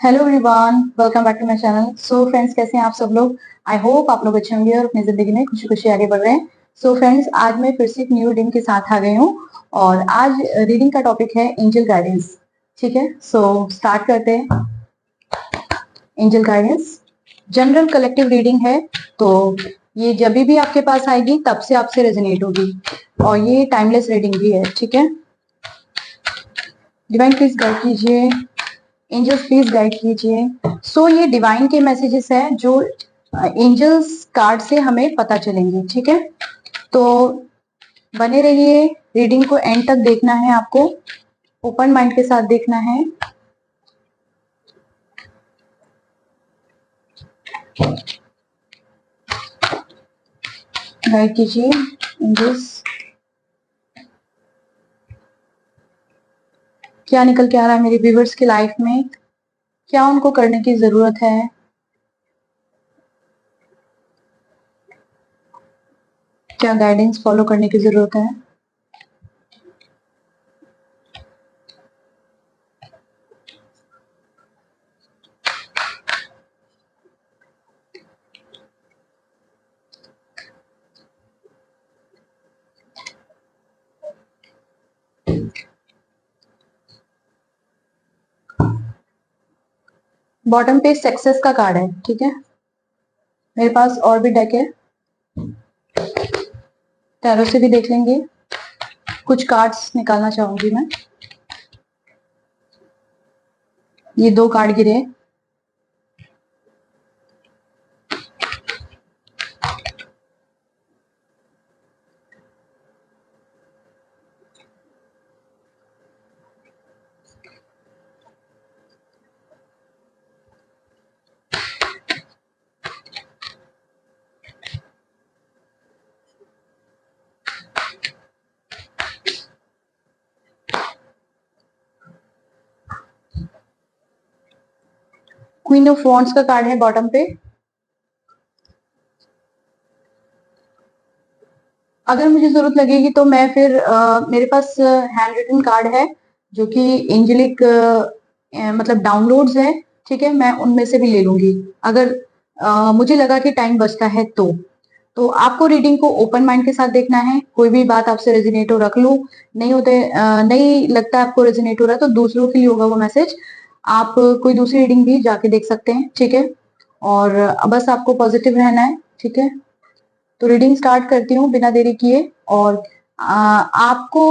Hello everyone, welcome back to my channel. So friends, कैसे हैं आप सब लोग। आई होप आप लोग अच्छे होंगे और अपनी जिंदगी में खुशी खुशी आगे बढ़ रहे हैं। सो फ्रेंड्स, आज मैं फिर से एक न्यू रीडिंग के साथ आ गई हूँ और आज रीडिंग का टॉपिक है एंजल गाइडेंस। ठीक है, सो स्टार्ट करते हैं। Angel guidance general collective reading है, तो ये जब भी आपके पास आएगी तब से आपसे रेजोनेट होगी और ये टाइमलेस रीडिंग भी है। ठीक है, डिवाइन प्लीज गाइड कीजिए, एंजल्स प्लीज गाइड कीजिए। सो ये डिवाइन के मैसेजेस है जो एंजल्स कार्ड से हमें पता चलेंगे। ठीक है, तो बने रहिए, रीडिंग को एंड तक देखना है आपको, ओपन माइंड के साथ देखना है। गाइड कीजिए एंजल्स, क्या निकल के आ रहा है मेरे व्यूवर्स की लाइफ में, क्या उनको करने की जरूरत है, क्या गाइडेंस फॉलो करने की जरूरत है। बॉटम पे सक्सेस का कार्ड है। ठीक है, मेरे पास और भी डेक है, टैरो से भी देख लेंगे। कुछ कार्ड्स निकालना चाहूंगी मैं। ये दो कार्ड गिरे, क्वीन ऑफ वॉन्ड्स का कार्ड है बॉटम पे। अगर मुझे जरूरत लगेगी तो मैं फिर मेरे पास हैंड रिटन कार्ड है जो कि एंजेलिक मतलब डाउनलोड्स है। ठीक है, मैं उनमें से भी ले लूंगी अगर मुझे लगा कि टाइम बचता है तो आपको रीडिंग को ओपन माइंड के साथ देखना है। कोई भी बात आपसे रेजिनेट हो रख लो, नहीं होते नहीं लगता आपको रेजिनेट हो रहा तो दूसरों के लिए होगा वो मैसेज। आप कोई दूसरी रीडिंग भी जाके देख सकते हैं। ठीक है, और बस आपको पॉजिटिव रहना है। ठीक है, तो रीडिंग स्टार्ट करती हूँ बिना देरी किए। और आपको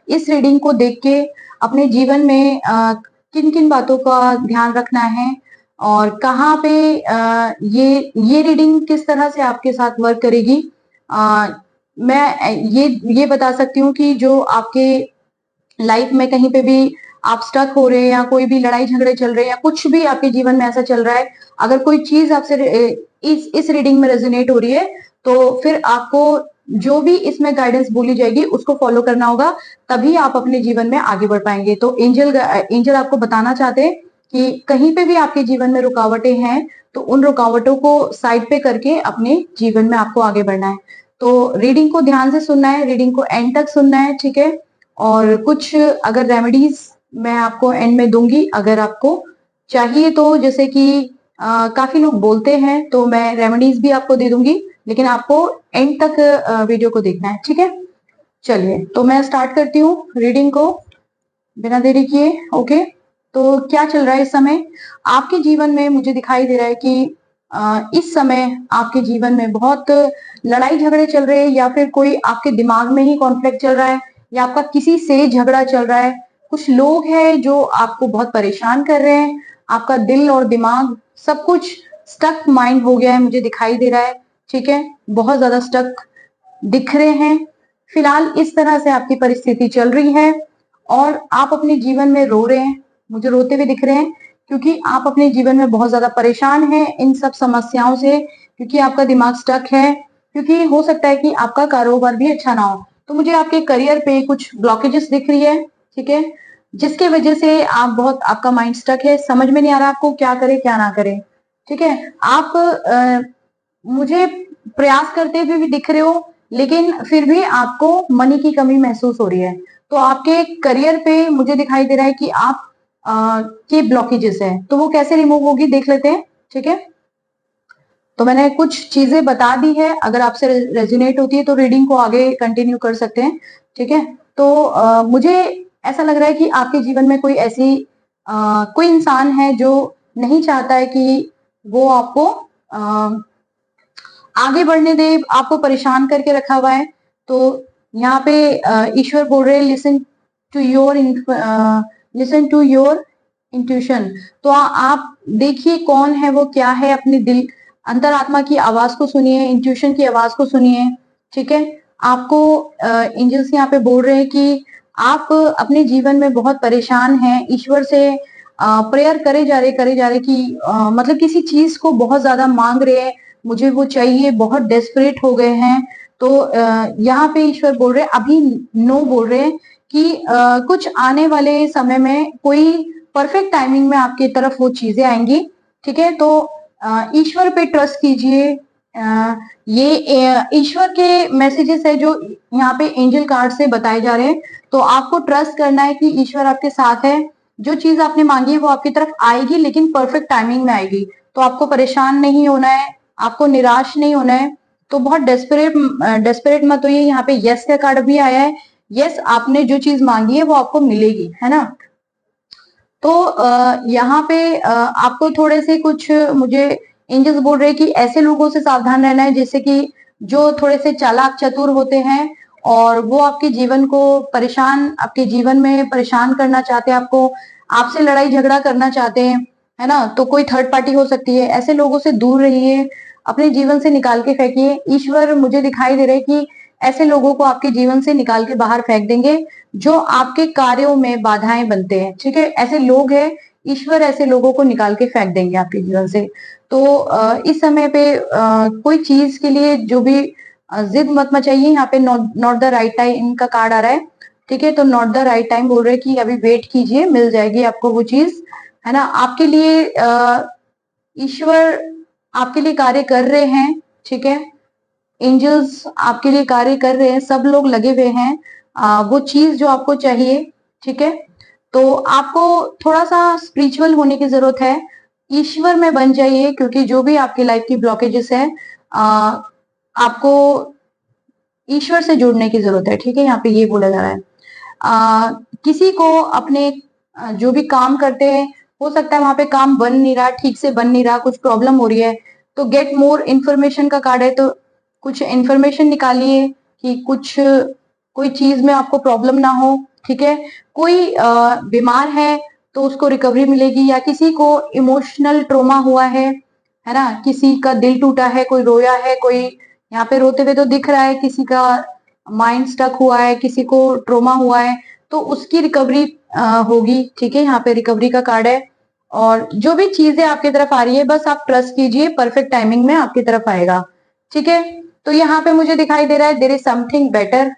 इस रीडिंग को देख के अपने जीवन में किन किन बातों का ध्यान रखना है और कहाँ पे ये रीडिंग किस तरह से आपके साथ वर्क करेगी। मैं ये बता सकती हूँ कि जो आपके लाइफ में कहीं पे भी आप स्टक हो रहे हैं या कोई भी लड़ाई झगड़े चल रहे हैं या कुछ भी आपके जीवन में ऐसा चल रहा है, अगर कोई चीज आपसे इस रीडिंग में रेजोनेट हो रही है तो फिर आपको जो भी इसमें गाइडेंस बोली जाएगी उसको फॉलो करना होगा, तभी आप अपने जीवन में आगे बढ़ पाएंगे। तो एंजल आपको बताना चाहते हैं कि कहीं पे भी आपके जीवन में रुकावटें हैं तो उन रुकावटों को साइड पे करके अपने जीवन में आपको आगे बढ़ना है। तो रीडिंग को ध्यान से सुनना है, रीडिंग को एंड तक सुनना है। ठीक है, और कुछ अगर रेमेडीज मैं आपको एंड में दूंगी अगर आपको चाहिए तो, जैसे कि काफी लोग बोलते हैं तो मैं रेमेडीज भी आपको दे दूंगी, लेकिन आपको एंड तक वीडियो को देखना है। ठीक है, चलिए तो मैं स्टार्ट करती हूँ रीडिंग को बिना देरी किए। ओके, तो क्या चल रहा है इस समय आपके जीवन में। मुझे दिखाई दे रहा है कि इस समय आपके जीवन में बहुत लड़ाई झगड़े चल रहे हैं या फिर कोई आपके दिमाग में ही कॉन्फ्लिक्ट चल रहा है या आपका किसी से झगड़ा चल रहा है। कुछ लोग हैं जो आपको बहुत परेशान कर रहे हैं, आपका दिल और दिमाग सब कुछ स्टक माइंड हो गया है, मुझे दिखाई दे रहा है। ठीक है, बहुत ज्यादा स्टक दिख रहे हैं। फिलहाल इस तरह से आपकी परिस्थिति चल रही है और आप अपने जीवन में रो रहे हैं, मुझे रोते हुए दिख रहे हैं क्योंकि आप अपने जीवन में बहुत ज्यादा परेशान हैं इन सब समस्याओं से, क्योंकि आपका दिमाग स्टक है, क्योंकि हो सकता है कि आपका कारोबार भी अच्छा ना हो। तो मुझे आपके करियर पे कुछ ब्लॉकेजेस दिख रही है। ठीक है, जिसके वजह से आपका माइंड स्टक है, समझ में नहीं आ रहा आपको क्या करे क्या ना करे। ठीक है, आप मुझे प्रयास करते हुए भी दिख रहे हो लेकिन फिर भी आपको मनी की कमी महसूस हो रही है। तो आपके करियर पे मुझे दिखाई दे रहा है कि आप के ब्लॉकेजेस है, तो वो कैसे रिमूव होगी देख लेते हैं। ठीक है, तो मैंने कुछ चीजें बता दी है, अगर आपसे रेजोनेट होती है तो रीडिंग को आगे कंटिन्यू कर सकते हैं। ठीक है, तो मुझे ऐसा लग रहा है कि आपके जीवन में कोई ऐसी कोई इंसान है जो नहीं चाहता है कि वो आपको आगे बढ़ने दे, आपको परेशान करके रखा हुआ है। तो यहाँ पे ईश्वर बोल रहे हैं लिसन टू योर इंट्यूशन। तो आप देखिए कौन है वो, क्या है, अपने दिल अंतरात्मा की आवाज को सुनिए, इंट्यूशन की आवाज को सुनिए। ठीक है, आपको एंजल्स यहाँ पे बोल रहे हैं कि आप अपने जीवन में बहुत परेशान हैं, ईश्वर से प्रेयर करे जा रहे कि मतलब किसी चीज को बहुत ज्यादा मांग रहे हैं, मुझे वो चाहिए, बहुत डेस्परेट हो गए हैं। तो यहाँ पे ईश्वर बोल रहे हैं, अभी नो बोल रहे हैं कि कुछ आने वाले समय में कोई परफेक्ट टाइमिंग में आपकी तरफ वो चीजें आएंगी। ठीक है, तो ईश्वर पे ट्रस्ट कीजिए। ये ईश्वर के मैसेजेस है जो यहाँ पे एंजल कार्ड से बताए जा रहे हैं। तो आपको ट्रस्ट करना है कि ईश्वर आपके साथ है, जो चीज आपने मांगी है वो आपकी तरफ आएगी, लेकिन परफेक्ट टाइमिंग में आएगी। तो आपको परेशान नहीं होना है, आपको निराश नहीं होना है। तो बहुत डेस्परेट मत होइए। यहाँ पे यस का कार्ड भी आया है, यस आपने जो चीज मांगी है वो आपको मिलेगी, है ना। तो यहाँ पे आपको थोड़े से कुछ मुझे एंजल्स बोल रहे हैं कि ऐसे लोगों से सावधान रहना है जैसे कि जो थोड़े से चालाक चतुर होते हैं और वो आपके जीवन को आपके जीवन में परेशान करना चाहते हैं, आपको आपसे लड़ाई झगड़ा करना चाहते हैं, है ना। तो कोई थर्ड पार्टी हो सकती है, ऐसे लोगों से दूर रहिए, अपने जीवन से निकाल के फेंकिए। ईश्वर मुझे दिखाई दे रहे हैं कि ऐसे लोगों को आपके जीवन से निकाल के बाहर फेंक देंगे जो आपके कार्यों में बाधाएं बनते हैं। ठीक है, ऐसे लोग हैं, ईश्वर ऐसे लोगों को निकाल के फेंक देंगे आपके जीवन से। तो इस समय पे कोई चीज के लिए जो भी जिद मत मचाइए। यहाँ पे नॉट द राइट टाइम का कार्ड आ रहा है। ठीक है, तो नॉट द राइट टाइम बोल रहे हैं कि अभी वेट कीजिए, मिल जाएगी आपको वो चीज, है ना। आपके लिए ईश्वर आपके लिए कार्य कर रहे हैं। ठीक है, एंजल्स आपके लिए कार्य कर रहे हैं, सब लोग लगे हुए हैं वो चीज जो आपको चाहिए। ठीक है, तो आपको थोड़ा सा स्पिरिचुअल होने की जरूरत है, ईश्वर में बन जाइए, क्योंकि जो भी आपकी लाइफ की ब्लॉकेजेस है आपको ईश्वर से जुड़ने की जरूरत है। ठीक है, यहाँ पे ये बोला जा रहा है किसी को अपने जो भी काम करते हैं, हो सकता है वहां पे काम बन नहीं रहा, ठीक से बन नहीं रहा, कुछ प्रॉब्लम हो रही है, तो गेट मोर इन्फॉर्मेशन का कार्ड है। तो कुछ इन्फॉर्मेशन निकालिए कि कुछ कोई चीज में आपको प्रॉब्लम ना हो। ठीक है, कोई बीमार है तो उसको रिकवरी मिलेगी, या किसी को इमोशनल ट्रोमा हुआ है ना, किसी का दिल टूटा है, कोई रोया है, कोई यहाँ पे रोते हुए तो दिख रहा है, किसी का माइंड स्टक हुआ है, किसी को ट्रोमा हुआ है, तो उसकी रिकवरी होगी। ठीक है, यहाँ पे रिकवरी का कार्ड है। और जो भी चीजें आपकी तरफ आ रही है बस आप ट्रस्ट कीजिए, परफेक्ट टाइमिंग में आपकी तरफ आएगा। ठीक है, तो यहाँ पे मुझे दिखाई दे रहा है देयर इज समथिंग बेटर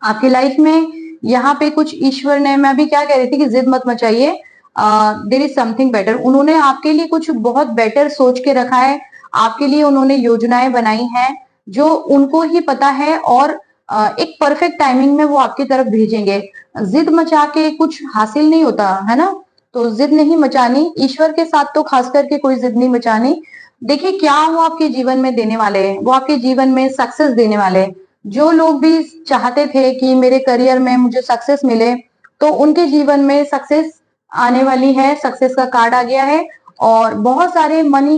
आपकी लाइफ में। यहाँ पे कुछ ईश्वर ने, मैं अभी क्या कह रही थी कि जिद मत मचाइए, देयर इज समथिंग बेटर। उन्होंने आपके लिए कुछ बहुत बेटर सोच के रखा है, आपके लिए उन्होंने योजनाएं बनाई हैं जो उनको ही पता है, और एक परफेक्ट टाइमिंग में वो आपकी तरफ भेजेंगे। जिद मचा के कुछ हासिल नहीं होता, है ना। तो जिद नहीं मचानी, ईश्वर के साथ तो खास करके कोई जिद नहीं मचानी। देखिए क्या वो आपके जीवन में देने वाले हैं, वो आपके जीवन में सक्सेस देने वाले हैं। जो लोग भी चाहते थे कि मेरे करियर में मुझे सक्सेस मिले, तो उनके जीवन में सक्सेस आने वाली है, सक्सेस का कार्ड आ गया है। और बहुत सारे मनी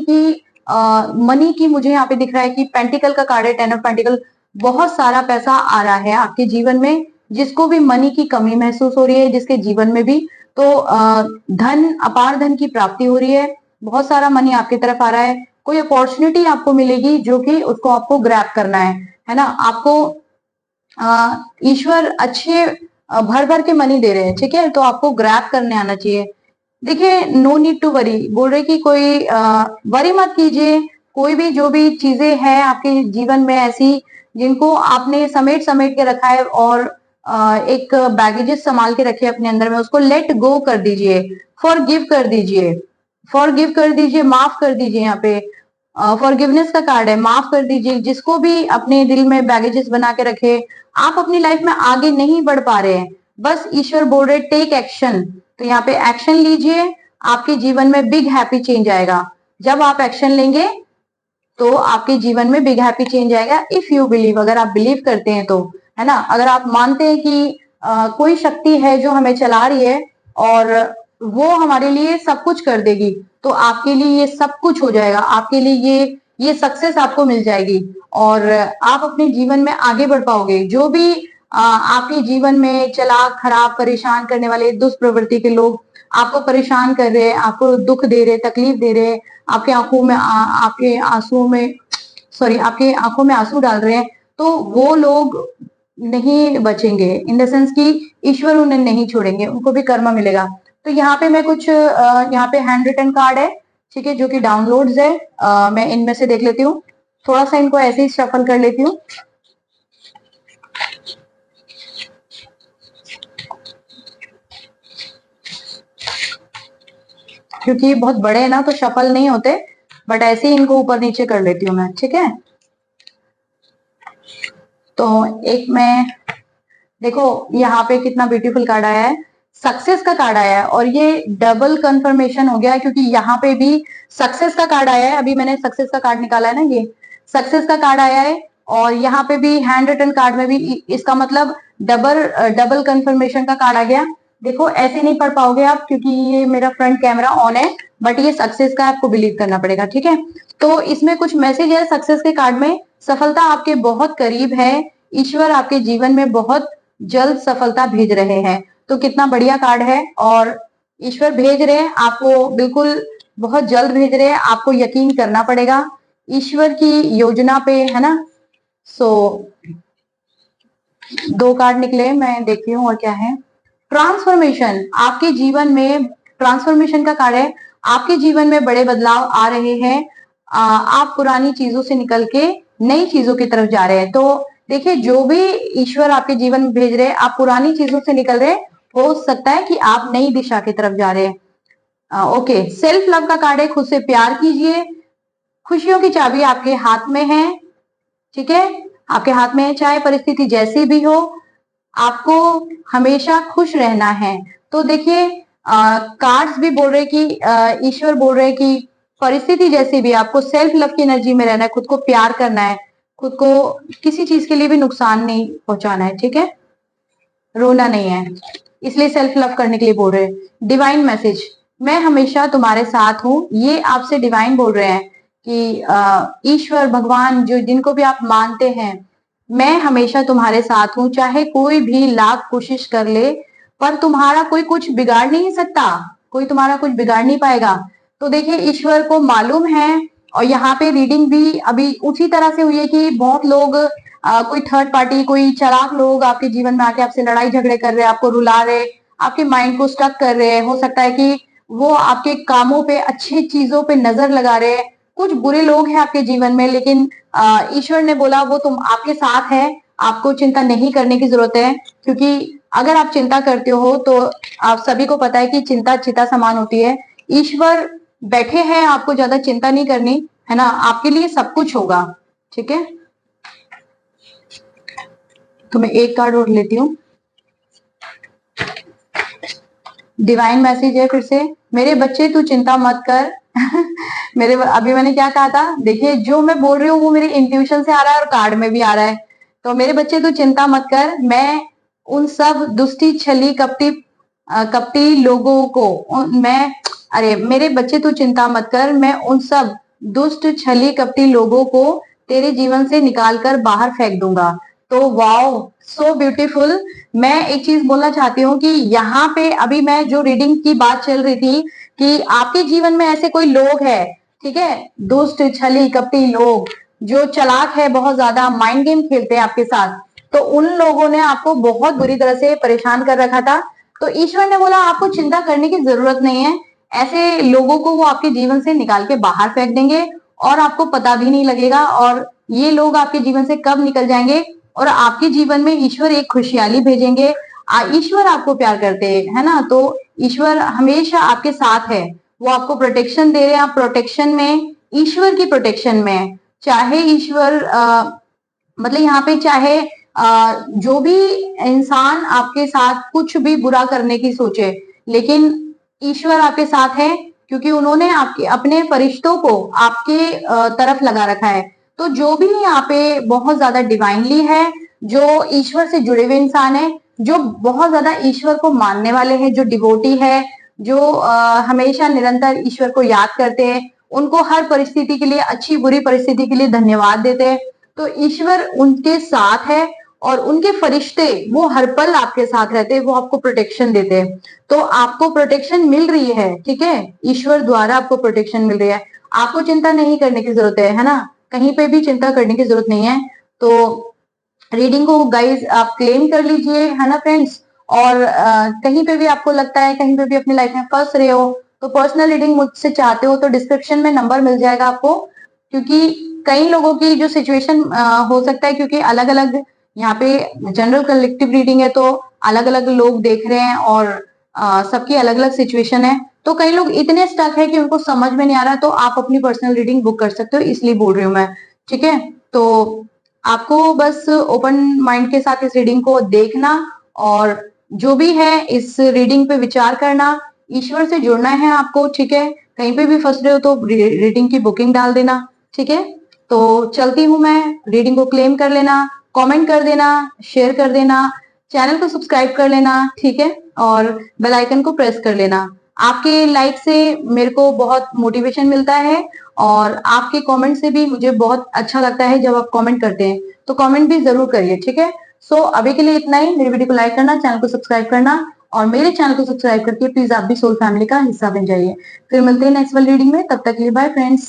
की मुझे यहाँ पे दिख रहा है कि पेंटिकल का कार्ड है, 10 ऑफ पेंटिकल। बहुत सारा पैसा आ रहा है आपके जीवन में, जिसको भी मनी की कमी महसूस हो रही है, जिसके जीवन में भी, तो अपार धन की प्राप्ति हो रही है, बहुत सारा मनी आपकी तरफ आ रहा है। कोई अपॉर्चुनिटी आपको मिलेगी जो कि उसको आपको ग्रैब करना है ना। आपको ईश्वर अच्छे भर भर के मनी दे रहे हैं। ठीक है, तो आपको ग्रैब करने आना चाहिए। देखिए नो नीड टू वरी बोल रहे कि कोई वरी मत कीजिए। कोई भी जो भी चीजें हैं आपके जीवन में ऐसी जिनको आपने समेट समेट के रखा है और एक बैगेजेस संभाल के रखे अपने अंदर में, उसको लेट गो कर दीजिए, फॉरगिव कर दीजिए, फॉरगिव कर दीजिए, माफ कर दीजिए। यहाँ पे फॉरगिवनेस का कार्ड है, माफ कर दीजिए जिसको भी अपने दिल में बैगेजेस बना के रखे। आप अपनी लाइफ में आगे नहीं बढ़ पा रहे हैं, बस ईश्वर बोल रहे टेक एक्शन, तो यहाँ पे एक्शन लीजिए, आपके जीवन में बिग हैप्पी चेंज आएगा। जब आप एक्शन लेंगे तो आपके जीवन में बिग हैप्पी चेंज आएगा। इफ यू बिलीव, अगर आप बिलीव करते हैं तो, है ना, अगर आप मानते हैं कि कोई शक्ति है जो हमें चला रही है और वो हमारे लिए सब कुछ कर देगी, तो आपके लिए ये सब कुछ हो जाएगा, आपके लिए ये सक्सेस आपको मिल जाएगी और आप अपने जीवन में आगे बढ़ पाओगे। जो भी आपके जीवन में चला खराब परेशान करने वाले दुष्प्रवृत्ति के लोग आपको परेशान कर रहे हैं, आपको दुख दे रहे, तकलीफ दे रहे, आपके आंखों में आपके आंसुओं में सॉरी आपके आंखों में आंसू डाल रहे हैं, तो वो लोग नहीं बचेंगे। इन द सेंस कि ईश्वर उन्हें नहीं छोड़ेंगे, उनको भी कर्म मिलेगा। तो यहाँ पे मैं कुछ यहाँ पे हैंड रिटन कार्ड है, ठीक है, जो कि डाउनलोड्स है। मैं इनमें से देख लेती हूँ, थोड़ा सा इनको ऐसे ही शफल कर लेती हूँ। क्योंकि ये बहुत बड़े हैं ना, तो शफल नहीं होते, बट ऐसे ही इनको ऊपर नीचे कर लेती हूँ मैं, ठीक है। तो एक मैं देखो यहाँ पे कितना ब्यूटीफुल कार्ड आया है, सक्सेस का कार्ड आया है और ये डबल कंफर्मेशन हो गया क्योंकि यहाँ पे भी सक्सेस का कार्ड आया है। अभी मैंने सक्सेस का कार्ड निकाला है ना, ये सक्सेस का कार्ड आया है और यहाँ पे भी हैंड रिटन कार्ड में भी इसका मतलब डबल कंफर्मेशन का कार्ड आ गया। देखो ऐसे नहीं पढ़ पाओगे आप क्योंकि ये मेरा फ्रंट कैमरा ऑन है, बट ये सक्सेस का आपको बिलीव करना पड़ेगा, ठीक है। तो इसमें कुछ मैसेज है सक्सेस के कार्ड में, सफलता आपके बहुत करीब है, ईश्वर आपके जीवन में बहुत जल्द सफलता भेज रहे हैं। तो कितना बढ़िया कार्ड है और ईश्वर भेज रहे हैं आपको, बिल्कुल बहुत जल्द भेज रहे हैं, आपको यकीन करना पड़ेगा ईश्वर की योजना पे, है ना। सो 2 कार्ड निकले, मैं देखती हूँ और क्या है। ट्रांसफॉर्मेशन, आपके जीवन में ट्रांसफॉर्मेशन का कार्ड है, आपके जीवन में बड़े बदलाव आ रहे हैं, आप पुरानी चीजों से निकल के नई चीजों की तरफ जा रहे हैं। तो देखिए जो भी ईश्वर आपके जीवन में भेज रहे हैं, आप पुरानी चीजों से निकल रहे हैं, हो सकता है कि आप नई दिशा की तरफ जा रहे हैं। ओके, सेल्फ लव का कार्ड है, खुद से प्यार कीजिए, खुशियों की चाबी आपके हाथ में है, ठीक है, आपके हाथ में है, चाहे परिस्थिति जैसी भी हो, आपको हमेशा खुश रहना है। तो देखिए कार्ड्स भी बोल रहे कि ईश्वर बोल रहे कि परिस्थिति जैसी भी आपको सेल्फ लव की एनर्जी में रहना है, खुद को प्यार करना है, खुद को किसी चीज के लिए भी नुकसान नहीं पहुंचाना है, ठीक है, रोना नहीं है, इसलिए सेल्फ लव करने के लिए बोल रहे हैं। डिवाइन मैसेज, मैं हमेशा तुम्हारे साथ हूं, ये आपसे डिवाइन बोल रहे हैं कि ईश्वर भगवान जो जिनको भी आप मानते हैं, मैं हमेशा तुम्हारे साथ हूं, चाहे कोई भी लाख कोशिश कर ले पर तुम्हारा कोई कुछ बिगाड़ नहीं सकता, कोई तुम्हारा कुछ बिगाड़ नहीं पाएगा। तो देखिए ईश्वर को मालूम है और यहाँ पे रीडिंग भी अभी उसी तरह से हुई है कि बहुत लोग कोई थर्ड पार्टी, कोई चालाक लोग आपके जीवन में आके आपसे लड़ाई झगड़े कर रहे हैं, आपको रुला रहे, आपके माइंड को स्टक कर रहे हैं। हो सकता है कि वो आपके कामों पे, अच्छी चीजों पे नजर लगा रहे हैं। कुछ बुरे लोग हैं आपके जीवन में, लेकिन ईश्वर ने बोला वो तुम आपके साथ है, आपको चिंता नहीं करने की जरूरत है। क्योंकि अगर आप चिंता करते हो तो आप सभी को पता है कि चिंता चिता समान होती है। ईश्वर बैठे हैं, आपको ज्यादा चिंता नहीं करनी है ना, आपके लिए सब कुछ होगा, ठीक है। तो मैं एक कार्ड और लेती हूँ। डिवाइन मैसेज है फिर से, मेरे बच्चे तू चिंता मत कर मेरे अभी मैंने क्या कहा था, देखिए जो मैं बोल रही हूँ वो मेरे इंट्यूशन से आ रहा है और कार्ड में भी आ रहा है। तो मेरे बच्चे तू चिंता मत कर, मैं उन सब दुष्टी छली कपटी लोगों को मैं अरे मेरे बच्चे तू चिंता मत कर, मैं उन सब दुष्ट छली कपटी लोगों को तेरे जीवन से निकाल कर बाहर फेंक दूंगा। तो वाओ, सो ब्यूटीफुल। मैं एक चीज बोलना चाहती हूँ कि यहाँ पे अभी मैं जो रीडिंग की बात चल रही थी कि आपके जीवन में ऐसे कोई लोग हैं, ठीक है, दुष्ट छली कपटी लोग जो चालाक है, बहुत ज्यादा माइंड गेम खेलते हैं आपके साथ, तो उन लोगों ने आपको बहुत बुरी तरह से परेशान कर रखा था। तो ईश्वर ने बोला आपको चिंता करने की जरूरत नहीं है, ऐसे लोगों को वो आपके जीवन से निकाल के बाहर फेंक देंगे और आपको पता भी नहीं लगेगा। और ये लोग आपके जीवन से कब निकल जाएंगे और आपके जीवन में ईश्वर एक खुशहाली भेजेंगे। ईश्वर आपको प्यार करते हैं, है ना, तो ईश्वर हमेशा आपके साथ है, वो आपको प्रोटेक्शन दे रहे हैं, आप प्रोटेक्शन में, ईश्वर की प्रोटेक्शन में। चाहे ईश्वर मतलब यहाँ पे चाहे जो भी इंसान आपके साथ कुछ भी बुरा करने की सोचे, लेकिन ईश्वर आपके साथ है, क्योंकि उन्होंने आपके अपने फरिश्तों को आपके तरफ लगा रखा है। तो जो भी यहाँ पे बहुत ज्यादा डिवाइनली है, जो ईश्वर से जुड़े हुए इंसान है, जो बहुत ज्यादा ईश्वर को मानने वाले हैं, जो डिवोटी है, जो हमेशा निरंतर ईश्वर को याद करते हैं, उनको हर परिस्थिति के लिए, अच्छी बुरी परिस्थिति के लिए धन्यवाद देते हैं, तो ईश्वर उनके साथ है और उनके फरिश्ते वो हर पल आपके साथ रहते हैं, वो आपको प्रोटेक्शन देते हैं। तो आपको प्रोटेक्शन मिल रही है, ठीक है, ईश्वर द्वारा आपको प्रोटेक्शन मिल रही है, आपको चिंता नहीं करने की जरूरत है ना, कहीं पे भी चिंता करने की जरूरत नहीं है। तो रीडिंग को गाइज आप क्लेम कर लीजिए, है ना फ्रेंड्स। और कहीं पे भी आपको लगता है, कहीं पे भी अपनी लाइफ में फंस रहे हो, तो पर्सनल रीडिंग मुझसे चाहते हो तो डिस्क्रिप्शन में नंबर मिल जाएगा आपको, क्योंकि कई लोगों की जो सिचुएशन हो सकता है, क्योंकि अलग अलग यहाँ पे जनरल कलेक्टिव रीडिंग है, तो अलग अलग लोग देख रहे हैं और सबकी अलग अलग सिचुएशन है, तो कई लोग इतने स्टक है कि उनको समझ में नहीं आ रहा, तो आप अपनी पर्सनल रीडिंग बुक कर सकते हो, इसलिए बोल रही हूँ मैं, ठीक है। तो आपको बस ओपन माइंड के साथ इस रीडिंग को देखना और जो भी है इस रीडिंग पे विचार करना, ईश्वर से जुड़ना है आपको, ठीक है। कहीं पे भी फंस रहे हो तो रीडिंग की बुकिंग डाल देना, ठीक है। तो चलती हूँ मैं, रीडिंग को क्लेम कर लेना, कमेंट कर देना, शेयर कर देना, चैनल को सब्सक्राइब कर लेना, ठीक है, और बेल आइकन को प्रेस कर लेना। आपके लाइक से मेरे को बहुत मोटिवेशन मिलता है और आपके कमेंट से भी मुझे बहुत अच्छा लगता है जब आप कमेंट करते हैं, तो कमेंट भी जरूर करिए, ठीक है। सो अभी के लिए इतना ही। मेरी वीडियो को लाइक करना, चैनल को सब्सक्राइब करना और मेरे चैनल को सब्सक्राइब करके प्लीज आप भी सोल फैमिली का हिस्सा बन जाइए। फिर मिलते हैं नेक्स्ट वाली रीडिंग में, तब तक के लिए बाय फ्रेंड्स।